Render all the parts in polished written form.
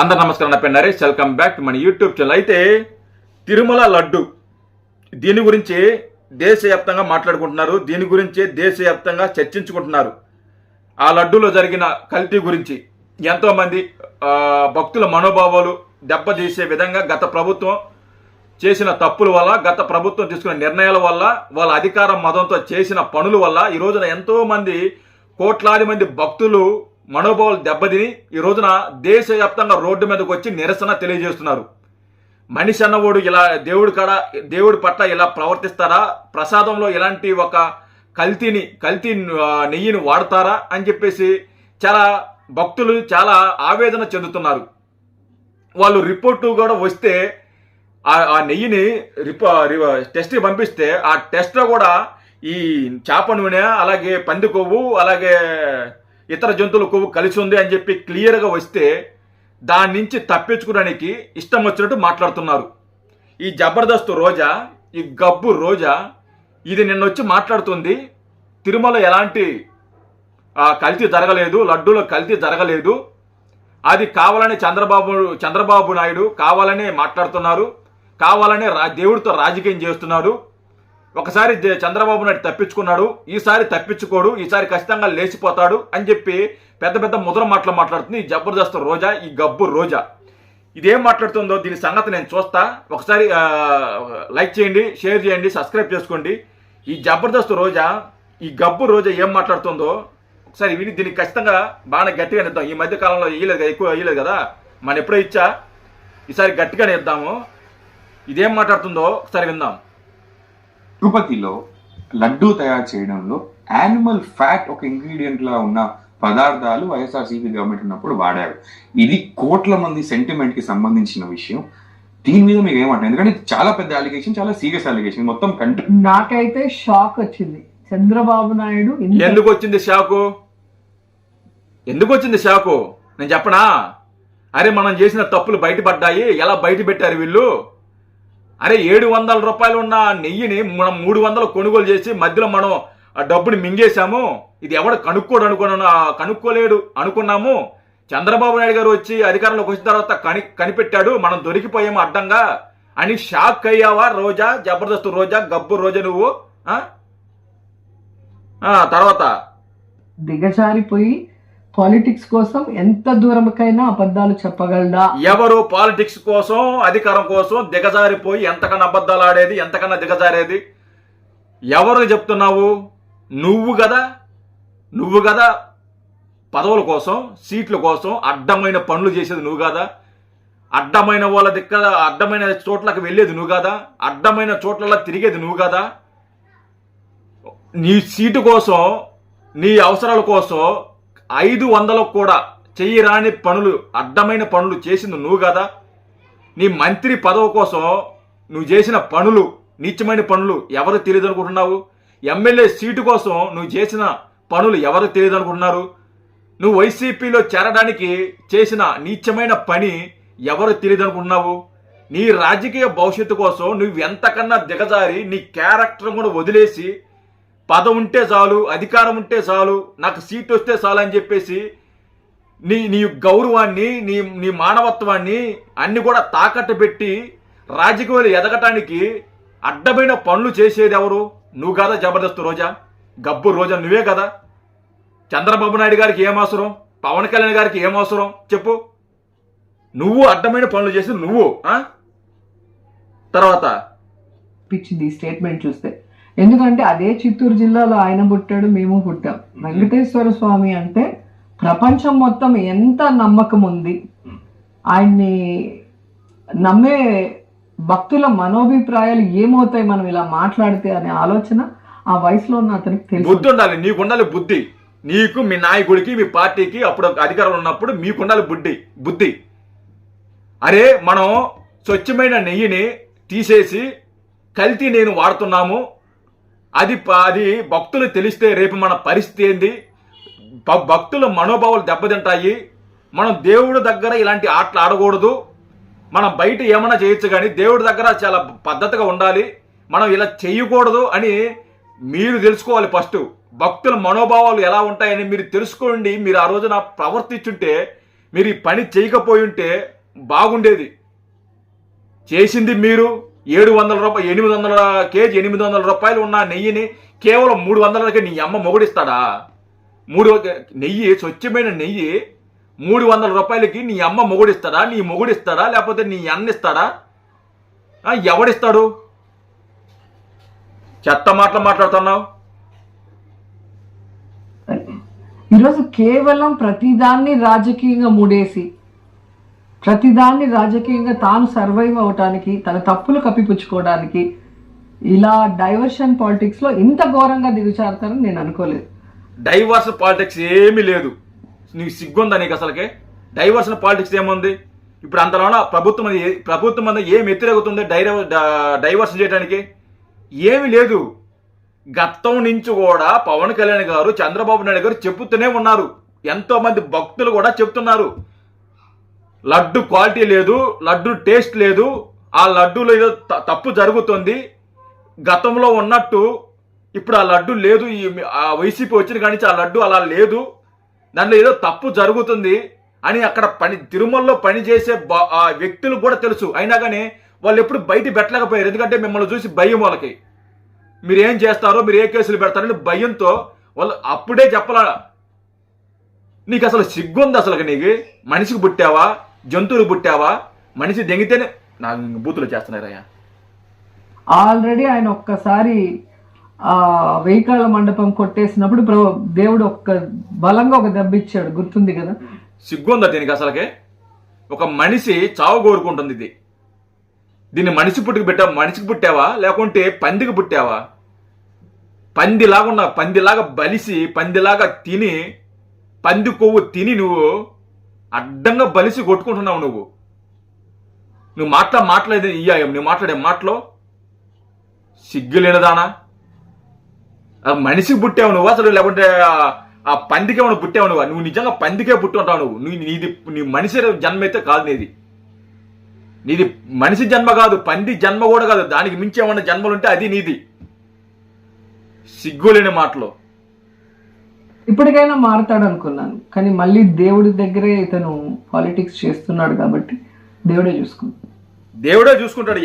అందరు నమస్కారం. నా పేరు నరేష్. వెల్కమ్ బ్యాక్ మన యూట్యూబ్ ఛానల్. అయితే తిరుమల లడ్డు దీని గురించి దేశవ్యాప్తంగా మాట్లాడుకుంటున్నారు. దీని గురించి దేశవ్యాప్తంగా చర్చించుకుంటున్నారు. ఆ లడ్డూలో జరిగిన కల్తీ గురించి ఎంతోమంది భక్తుల మనోభావాలు దెబ్బతీసే విధంగా గత ప్రభుత్వం చేసిన తప్పుల వల్ల, గత ప్రభుత్వం తీసుకున్న నిర్ణయాల వల్ల, వాళ్ళ అధికార మదంతో చేసిన పనుల వల్ల ఈ రోజున ఎంతో మంది కోట్లాది మంది భక్తులు మనోభావాలు దెబ్బతిని ఈ రోజున దేశవ్యాప్తంగా రోడ్డు మీదకి వచ్చి నిరసన తెలియజేస్తున్నారు. మనిషి అన్నవాడు ఇలా దేవుడి పట్ల ఇలా ప్రవర్తిస్తారా, ప్రసాదంలో ఇలాంటి ఒక కల్తీ నెయ్యిని వాడతారా అని చెప్పేసి చాలా భక్తులు చాలా ఆవేదన చెందుతున్నారు. వాళ్ళు రిపోర్టు కూడా వస్తే ఆ నెయ్యిని టెస్ట్కి పంపిస్తే ఆ టెస్ట్లో కూడా ఈ చేప నూనె, అలాగే పంది కొవ్వు, అలాగే ఇతర జంతువుల కొవ్వు కలిసి ఉంది అని చెప్పి క్లియర్గా వస్తే దాని నుంచి తప్పించుకోవడానికి ఇష్టం వచ్చినట్టు మాట్లాడుతున్నారు. ఈ జబర్దస్త్ రోజా, ఈ గబ్బు రోజా ఇది నిన్నొచ్చి మాట్లాడుతుంది. తిరుమల ఎలాంటి కల్తీ జరగలేదు, లడ్డూలో కల్తీ జరగలేదు, అది కావాలని చంద్రబాబు నాయుడు కావాలనే మాట్లాడుతున్నారు, కావాలనే దేవుడితో రాజకీయం చేస్తున్నాడు. ఒకసారి చంద్రబాబు నాయుడు తప్పించుకున్నాడు, ఈసారి తప్పించుకోడు, ఈసారి ఖచ్చితంగా లేచిపోతాడు అని చెప్పి పెద్ద పెద్ద ముద్ర మాట్లాడుతుంది ఈ జబర్దస్త్ రోజా, ఈ గబ్బు రోజా. ఇదేం మాట్లాడుతుందో దీని సంగతి నేను చూస్తా. ఒకసారి లైక్ చేయండి, షేర్ చేయండి, సబ్స్క్రైబ్ చేసుకోండి. ఈ జబర్దస్త్ రోజా, ఈ గబ్బు రోజా ఏం మాట్లాడుతుందో ఒకసారి విని దీనికి ఖచ్చితంగా బాగా గట్టిగానే ఇద్దాం. ఈ మధ్య కాలంలో ఎక్కువ వేయలేదు కదా, మనం ఎప్పుడో ఇచ్చా, ఈసారి గట్టిగానే ఇద్దాము. ఇదేం మాట్లాడుతుందో ఒకసారి విందాం. తిరుపతిలో లడ్డూ తయారు చేయడంలో యానిమల్ ఫ్యాట్ ఒక ఇంగ్రీడియంట్ లా ఉన్న పదార్థాలు వైఎస్ఆర్సీపీ గవర్నమెంట్ ఉన్నప్పుడు వాడారు. ఇది కోట్ల మంది సెంటిమెంట్ కి సంబంధించిన విషయం. దీని మీద మీకు ఏమంటారు? ఎందుకంటే చాలా పెద్ద అలిగేషన్, చాలా సీరియస్ అలిగేషన్. మొత్తం కంట్రీ నాకైతే షాక్ వచ్చింది. చంద్రబాబు నాయుడు ఎందుకు వచ్చింది షాకు నేను చెప్పనా? అరే మనం చేసిన తప్పులు బయటపడ్డాయి, ఎలా బయట పెట్టారు వీళ్ళు. అరే 700 రూపాయలు ఉన్న నెయ్యిని మనం 300 కొనుగోలు చేసి మధ్యలో మనం ఆ డబ్బుని మింగేశాము. ఇది ఎవడు కనుక్కోలేడు అనుకున్నాము. చంద్రబాబు నాయుడు గారు వచ్చి అధికారంలోకి వచ్చిన తర్వాత కనిపెట్టాడు, మనం దొరికిపోయాము అడ్డంగా అని షాక్ అయ్యావా రోజా, జబర్దస్త్ రోజా, గబ్బు రోజా నువ్వు? తర్వాత దిగజారిపోయి పాలిటిక్స్ కోసం ఎంత దూరంకైనా అబద్ధాలు చెప్పగలడా? ఎవరు పాలిటిక్స్ కోసం, అధికారం కోసం దిగజారిపోయి ఎంతకన్నా అబద్ధాలు ఆడేది, ఎంతకన్నా దిగజారేది? ఎవరు చెప్తున్నావు? నువ్వు కదా పదవుల కోసం, సీట్ల కోసం అడ్డమైన పనులు చేసేది నువ్వు కదా, అడ్డమైన వాళ్ళ అడ్డమైన చోట్లకు వెళ్ళేది నువ్వు కదా, అడ్డమైన చోట్లలో తిరిగేది నువ్వు కదా. నీ సీటు కోసం, నీ అవసరాల కోసం 500 కూడా చెయ్యరాని పనులు, అడ్డమైన పనులు చేసింది నువ్వు కదా. నీ మంత్రి పదవి కోసం నువ్వు చేసిన పనులు, నీచమైన పనులు ఎవరు తెలియదు అనుకుంటున్నావు? ఎమ్మెల్యే సీటు కోసం నువ్వు చేసిన పనులు ఎవరు తెలియదు అనుకుంటున్నారు? నువ్వు వైసీపీలో చేరడానికి చేసిన నీచమైన పని ఎవరు తెలియదు అనుకుంటున్నావు? నీ రాజకీయ భవిష్యత్తు కోసం నువ్వు ఎంతకన్నా దిగజారి నీ క్యారెక్టర్ కూడా వదిలేసి పదవి ఉంటే చాలు, అధికారం ఉంటే చాలు, నాకు సీట్ వస్తే చాలు అని చెప్పేసి నీ గౌరవాన్ని, నీ మానవత్వాన్ని అన్ని కూడా తాకట్టు పెట్టి రాజకీయాలు ఎదగటానికి అడ్డమైన పనులు చేసేది ఎవరు? నువ్వు కదా జబర్దస్త్ రోజా, గబ్బు రోజా, నువ్వే కదా. చంద్రబాబు నాయుడు గారికి ఏం అవసరం, పవన్ కళ్యాణ్ గారికి ఏం అవసరం చెప్పు? నువ్వు అడ్డమైన పనులు చేసి నువ్వు. తర్వాత పిచ్చింది స్టేట్మెంట్ చూస్తే. ఎందుకంటే అదే చిత్తూరు జిల్లాలో ఆయన పుట్టాడు, మేము పుట్టాం. వెంకటేశ్వర స్వామి అంటే ప్రపంచం మొత్తం ఎంత నమ్మకం ఉంది, ఆయన్ని నమ్మే భక్తుల మనోభిప్రాయాలు ఏమవుతాయి మనం ఇలా మాట్లాడితే అనే ఆలోచన ఆ వయసులో ఉన్న అతనికి తెలుసు. బుద్ధి ఉండాలి, నీకుండాలి బుద్ధి. నీకు, మీ నాయకుడికి, మీ పార్టీకి అప్పుడు అధికారంలో ఉన్నప్పుడు మీకుండాలి బుద్ధి. అరే మనం స్వచ్ఛమైన నెయ్యిని తీసేసి కల్తీ నేను వాడుతున్నాము, అది భక్తులు తెలిస్తే రేపు మన పరిస్థితి ఏంది? భక్తుల మనోభావాలు దెబ్బతింటాయి. మనం దేవుడి దగ్గర ఇలాంటి ఆటలు ఆడకూడదు. మనం బయట ఏమైనా చేయొచ్చు, కానీ దేవుడి దగ్గర చాలా పద్ధతిగా ఉండాలి, మనం ఇలా చేయకూడదు అని మీరు తెలుసుకోవాలి. ఫస్ట్ భక్తుల మనోభావాలు ఎలా ఉంటాయని మీరు తెలుసుకోండి. మీరు ఆ రోజున ప్రవర్తించుంటే మీరు ఈ పని చేయకపోయి ఉంటే బాగుండేది. చేసింది మీరు 700 రూపాయలు 800 కేజీ 800 రూపాయలు ఉన్న నెయ్యిని కేవలం 300లకే నీ అమ్మ మొగుడిస్తాడా? నెయ్యి, స్వచ్ఛమైన నెయ్యి 300 రూపాయలకి నీ అమ్మ మొగుడిస్తాడా? నీ మొగుడిస్తాడా? లేకపోతే నీ అన్న ఇస్తాడా? ఎవడిస్తాడు? చెత్త మాటలు మాట్లాడుతున్నావు. ఈరోజు కేవలం ప్రతిదాన్ని రాజకీయంగా ముడేసి, ప్రతిదాన్ని రాజకీయంగా తాను సర్వైవ్ అవటానికి, తన తప్పులు కప్పిపుచ్చుకోవడానికి ఇలా డైవర్షన్ పాలిటిక్స్ లో ఇంత ఘోరంగా దిగుచారుతారని నేను అనుకోలేదు. డైవర్షన్ పాలిటిక్స్ ఏమీ లేదు. నీకు సిగ్గుందా నీకు అసలుకే? డైవర్షన్ పాలిటిక్స్ ఏముంది? ఇప్పుడు అంతలోన ప్రభుత్వం మీద ఏం వ్యతిరేకతుంది డైవర్షన్ చేయడానికి? ఏమీ లేదు. గతం నుంచి కూడా పవన్ కళ్యాణ్ గారు, చంద్రబాబు నాయుడు గారు చెబుతూనే ఉన్నారు. ఎంతో మంది భక్తులు కూడా చెప్తున్నారు, లడ్డు క్వాలిటీ లేదు, లడ్డు టేస్ట్ లేదు, ఆ లడ్డూలో ఏదో తప్పు జరుగుతుంది, గతంలో ఉన్నట్టు ఇప్పుడు ఆ లడ్డు లేదు, ఆ వైసీపీ వచ్చిన కాడి నుంచి ఆ లడ్డు అలా లేదు, దాంట్లో ఏదో తప్పు జరుగుతుంది అని అక్కడ తిరుమలలో పనిచేసే ఆ వ్యక్తులకు కూడా తెలుసు. అయినా కానీ వాళ్ళు ఎప్పుడు బయట పెట్టలేకపోయారు. ఎందుకంటే మిమ్మల్ని చూసి భయం వాళ్ళకి. మీరు ఏం చేస్తారో, మీరు ఏ కేసులు పెడతారని భయంతో వాళ్ళు అప్పుడే చెప్పలా. నీకు అసలు సిగ్గుంది అసలు? నీకు మనిషికి పుట్టావా, జంతువులు పుట్టావా? మనిషి దెంగితేనే నాకు బూతులు చేస్తున్నారయ్యా. ఆల్రెడీ ఆయన ఒక్కసారి వెయ్యికాళ్ళ మండపం కొట్టేసినప్పుడు దేవుడు బలంగా ఒక దెబ్బ ఇచ్చాడు, గుర్తుంది కదా? సిగ్గుందా దీనికి అసలుకే? ఒక మనిషి చావు కోరుకుంటుంది. దీన్ని మనిషికి పుట్టావా లేకుంటే పందికి పుట్టావా? పందిలాగా బలిసి, పందిలాగా తిని, పంది కొవ్వు తిని నువ్వు అడ్డంగా బలిసి కొట్టుకుంటున్నావు. నువ్వు మాట్లాడేది నువ్వు మాట్లాడే మాటలో సిగ్గులేనిదానా? మనిషికి పుట్టావు నువ్వు అసలు, లేకుంటే ఆ పందికి ఏమైనా పుట్టావు నువ్వు? నువ్వు నిజంగా పందికే పుట్టి ఉంటావు. నీ మనిషి జన్మ అయితే కాదు నీది మనిషి జన్మ కాదు, పంది జన్మ కూడా కాదు. దానికి మించి ఏమన్నా జన్మలుంటే అది నీది. సిగ్గులేని మాటలు. ఇప్పటికైనా మారుతాడు అనుకున్నాను, కానీ మళ్ళీ దేవుడి దగ్గరే ఇతను పాలిటిక్స్ చేస్తున్నాడు కాబట్టి దేవుడే చూసుకుంటాడు.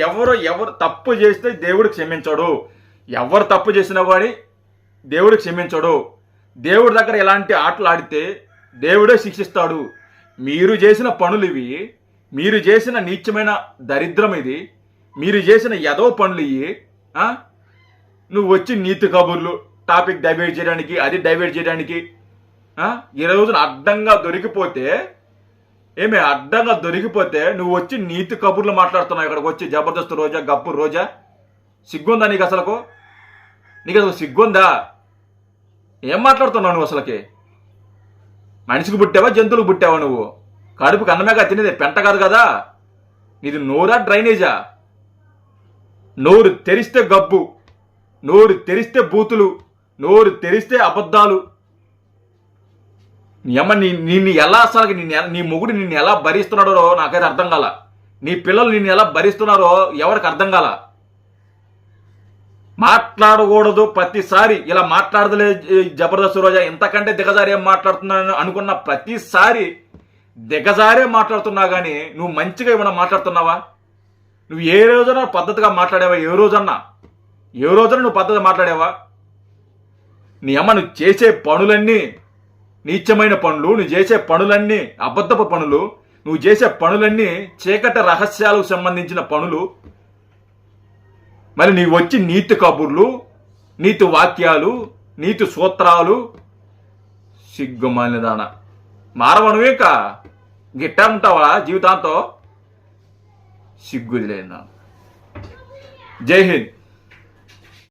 ఎవరు తప్పు చేస్తే దేవుడు క్షమించాడు. ఎవరు తప్పు చేసినా కానీ దేవుడు క్షమించాడు. దేవుడి దగ్గర ఎలాంటి ఆటలు ఆడితే దేవుడే శిక్షిస్తాడు. మీరు చేసిన పనులు ఇవి, మీరు చేసిన నీచమైన దరిద్రం ఇది, మీరు చేసిన ఎదవ పనులు ఇవి. నువ్వు వచ్చి నీతి కబుర్లు, టాపిక్ డైవర్ట్ చేయడానికి, అది డైవర్ట్ చేయడానికి ఈ రోజున అడ్డంగా దొరికిపోతే నువ్వు వచ్చి నీతి కబుర్లు మాట్లాడుతున్నావు. ఇక్కడికి వచ్చి జబర్దస్త్ రోజా, గప్పు రోజా. సిగ్గుందా నీకు అసలుకు? నీకు అసలు సిగ్గుందా? ఏం మాట్లాడుతున్నావు నువ్వు అసలుకి? మనిషికి పుట్టావా, జంతువులకు పుట్టావా? నువ్వు కడుపుకి అన్నమేగా తినేది, పెంట కాదు కదా. ఇది నోరా డ్రైనేజా? నోరు తెరిస్తే గబ్బు, నోరు తెరిస్తే బూతులు, నోరు తెరిస్తే అబద్ధాలు. నీ అమ్మ నిన్ను ఎలా అసలు నీ మొగుడు నిన్ను ఎలా భరిస్తున్నాడో నాకైతే అర్థం కాల. నీ పిల్లలు నిన్ను ఎలా భరిస్తున్నారో ఎవరికి అర్థం కాల. మాట్లాడకూడదు ప్రతిసారి ఇలా మాట్లాడదులే జబర్దస్త్ రోజా, ఇంతకంటే దిగజారి ఏం మాట్లాడుతున్నాను అనుకున్న ప్రతిసారి దిగజారే మాట్లాడుతున్నా కానీ నువ్వు మంచిగా ఏమైనా మాట్లాడుతున్నావా? నువ్వు ఏ రోజున పద్ధతిగా మాట్లాడావా? ఏ రోజున నువ్వు పద్ధతిగా మాట్లాడావా? నీ అమ్మ నువ్వు చేసే పనులన్నీ నీచమైన పనులు, నువ్వు చేసే పనులన్నీ అబద్ధపు పనులు, నువ్వు చేసే పనులన్నీ చీకటి రహస్యాలకు సంబంధించిన పనులు. మరి నీవు వచ్చి నీతి కబుర్లు, నీతి వాక్యాలు, నీతి సూత్రాలు. సిగ్గుమాలిదానా, మారవనువేక గిట్టా ఉంటావా జీవితాంతో? సిగ్గులేదా? జై హింద్.